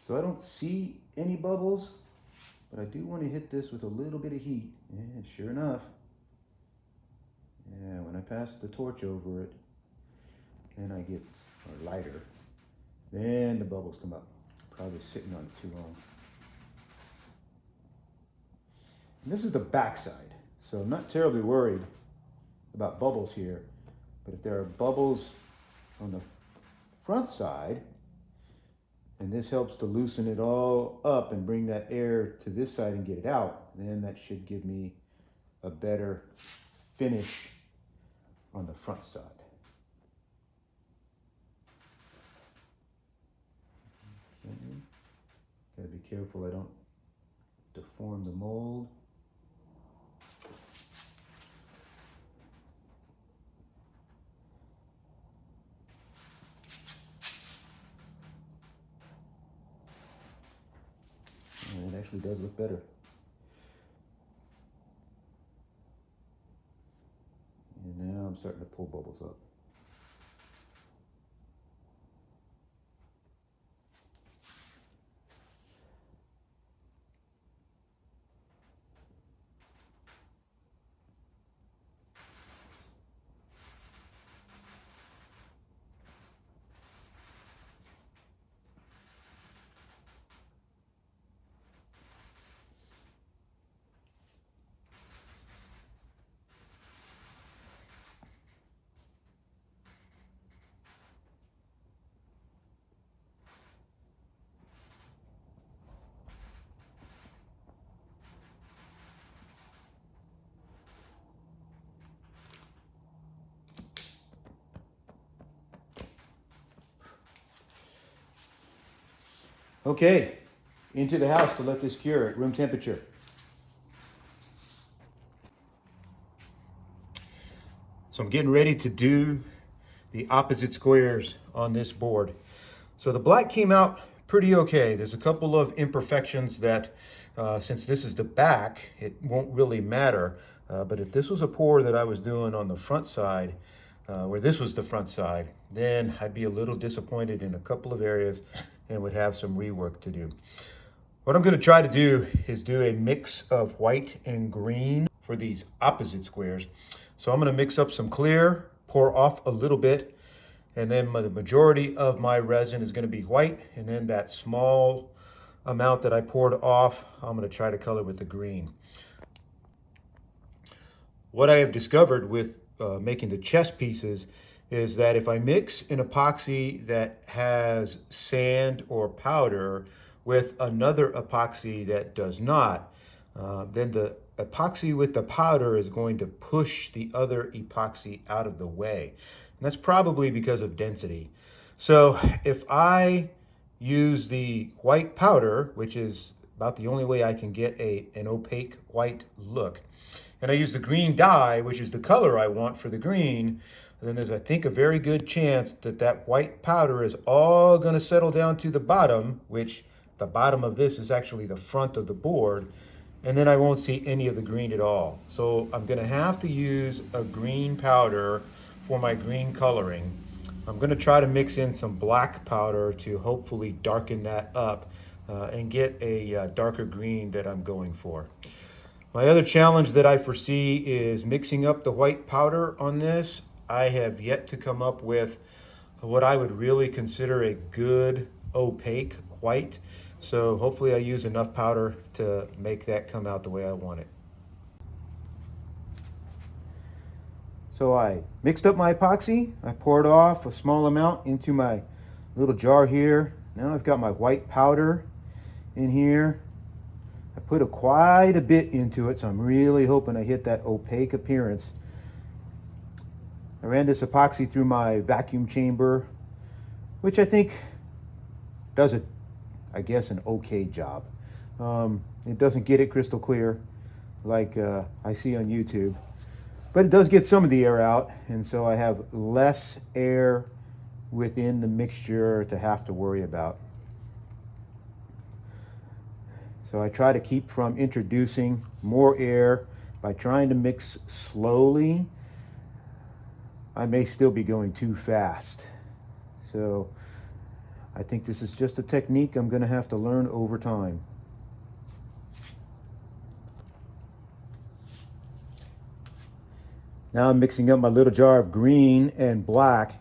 So I don't see any bubbles, but I do want to hit this with a little bit of heat. And sure enough, yeah, when I pass the torch over it, then I get, or lighter, then the bubbles come up. Probably sitting on it too long. And this is the back side, so I'm not terribly worried about bubbles here. But if there are bubbles on the front side, and this helps to loosen it all up and bring that air to this side and get it out, then that should give me a better finish on the front side. Okay. Gotta be careful I don't deform the mold. And it actually does look better. And now I'm starting to pull bubbles up. Okay, into the house to let this cure at room temperature. So I'm getting ready to do the opposite squares on this board. So the black came out pretty okay. There's a couple of imperfections that, since this is the back, it won't really matter. But if this was a pour that I was doing on the front side, where this was the front side, then I'd be a little disappointed in a couple of areas and would have some rework to do. What I'm going to try to do is do a mix of white and green for these opposite squares. So I'm going to mix up some clear, pour off a little bit, and then the majority of my resin is going to be white, and then that small amount that I poured off, I'm going to try to color with the green. What I have discovered with making the chess pieces is that if I mix an epoxy that has sand or powder with another epoxy that does not, then the epoxy with the powder is going to push the other epoxy out of the way. And that's probably because of density. So if I use the white powder, which is about the only way I can get an opaque white look, and I use the green dye, which is the color I want for the green, then there's, I think, a very good chance that that white powder is all going to settle down to the bottom, which the bottom of this is actually the front of the board, and then I won't see any of the green at all. So I'm going to have to use a green powder for my green coloring. I'm going to try to mix in some black powder to hopefully darken that up and get a darker green that I'm going for. My other challenge that I foresee is mixing up the white powder on this. I have yet to come up with what I would really consider a good opaque white. So hopefully I use enough powder to make that come out the way I want it. So I mixed up my epoxy. I poured off a small amount into my little jar here. Now I've got my white powder in here. I put quite a bit into it, so I'm really hoping I hit that opaque appearance. I ran this epoxy through my vacuum chamber, which I think does it, I guess, an okay job. It doesn't get it crystal clear like I see on YouTube, but it does get some of the air out, and so I have less air within the mixture to have to worry about. So I try to keep from introducing more air by trying to mix slowly. I may still be going too fast. So I think this is just a technique I'm going to have to learn over time. Now I'm mixing up my little jar of green and black,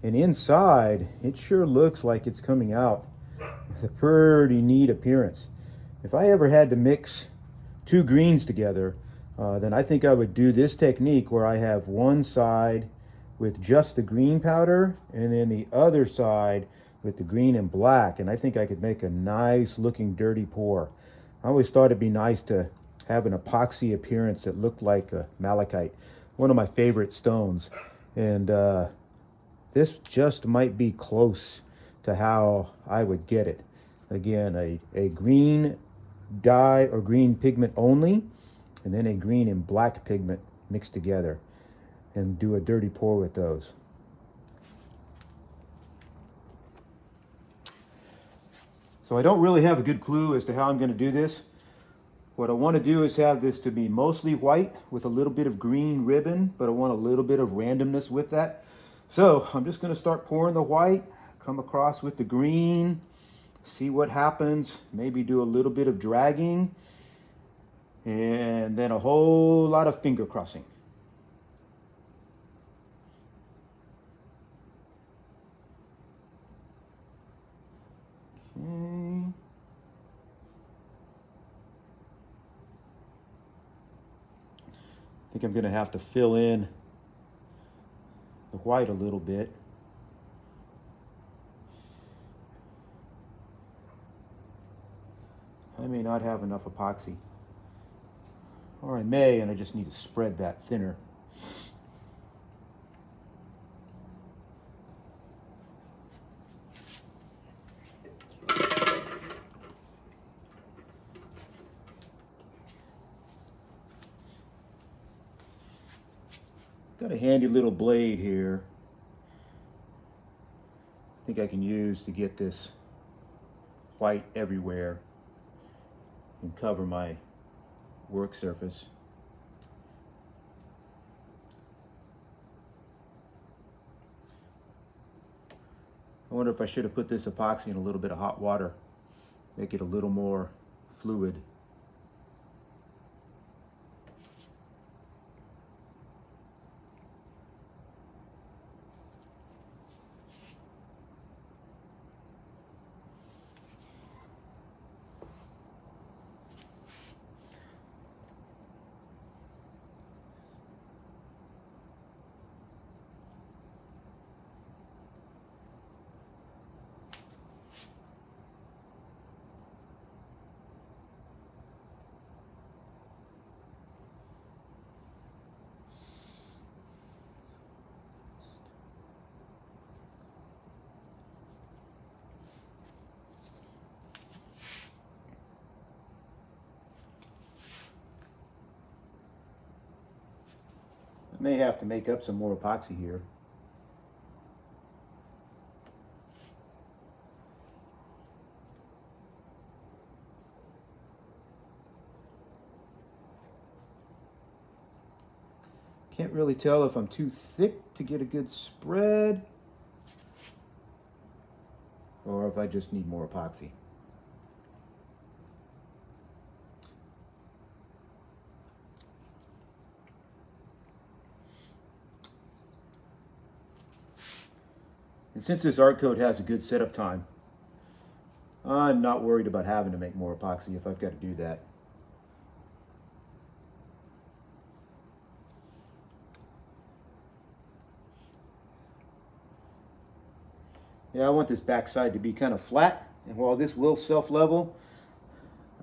and inside it sure looks like it's coming out with a pretty neat appearance. If I ever had to mix two greens together, then I think I would do this technique where I have one side with just the green powder and then the other side with the green and black, and I think I could make a nice looking dirty pour. I always thought it'd be nice to have an epoxy appearance that looked like a malachite, one of my favorite stones, and this just might be close to how I would get it. Again, a green dye or green pigment only, and then a green and black pigment mixed together, and do a dirty pour with those. So I don't really have a good clue as to how I'm going to do this. What I want to do is have this to be mostly white with a little bit of green ribbon, but I want a little bit of randomness with that. So I'm just going to start pouring the white, come across with the green, see what happens, maybe do a little bit of dragging, and then a whole lot of finger crossing. Okay. I think I'm going to have to fill in the white a little bit. I may not have enough epoxy, or I may, and I just need to spread that thinner. Got a handy little blade here. I think I can use to get this white everywhere and cover my work surface. I wonder if I should have put this epoxy in a little bit of hot water, make it a little more fluid. I may have to make up some more epoxy here. Can't really tell if I'm too thick to get a good spread or if I just need more epoxy. And since this art coat has a good setup time, I'm not worried about having to make more epoxy if I've got to do that. Yeah, I want this backside to be kind of flat, and while this will self-level,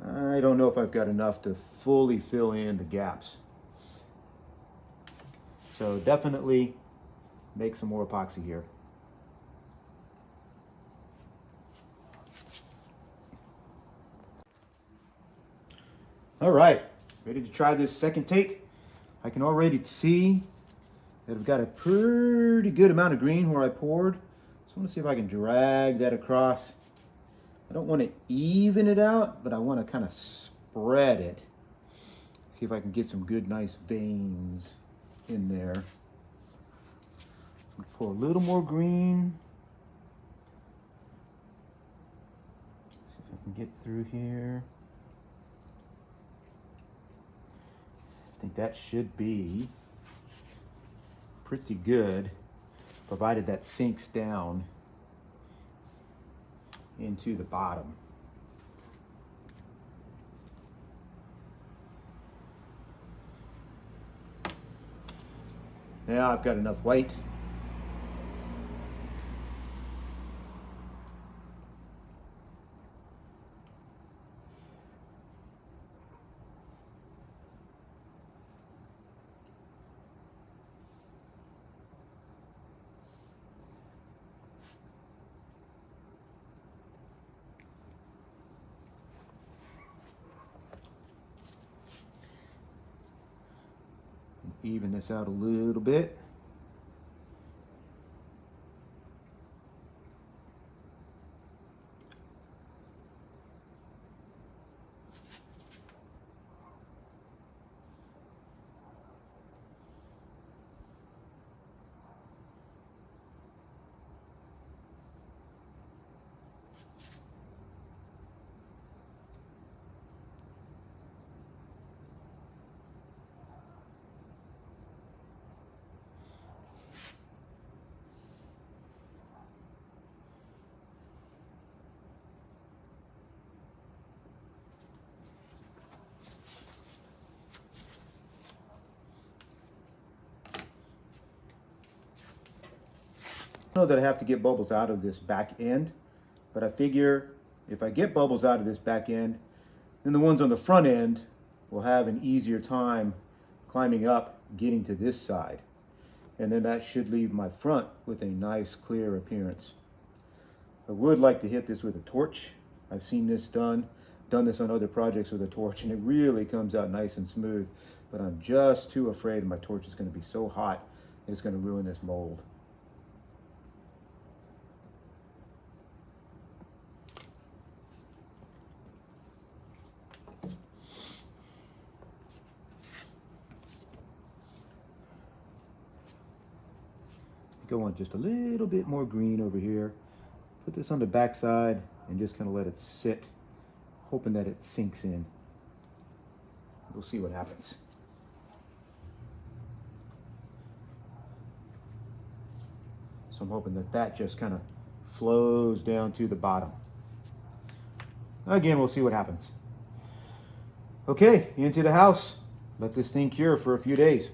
I don't know if I've got enough to fully fill in the gaps. So definitely make some more epoxy here. All right, ready to try this second take. I can already see that I've got a pretty good amount of green where I poured. So I want to see if I can drag that across. I don't want to even it out, but I want to kind of spread it. See if I can get some good, nice veins in there. Pour a little more green. Get through here. I think that should be pretty good, provided that sinks down into the bottom. Now I've got enough white. Even this out a little bit. I know that I have to get bubbles out of this back end, but I figure if I get bubbles out of this back end, then the ones on the front end will have an easier time climbing up, getting to this side. And then that should leave my front with a nice clear appearance. I would like to hit this with a torch. I've seen this done this on other projects with a torch, and it really comes out nice and smooth, but I'm just too afraid my torch is going to be so hot it's going to ruin this mold. Go on just a little bit more green over here. Put this on the back side and just kind of let it sit, hoping that it sinks in. We'll see what happens. So I'm hoping that that just kind of flows down to the bottom. Again, we'll see what happens. Okay, into the house. Let this thing cure for a few days.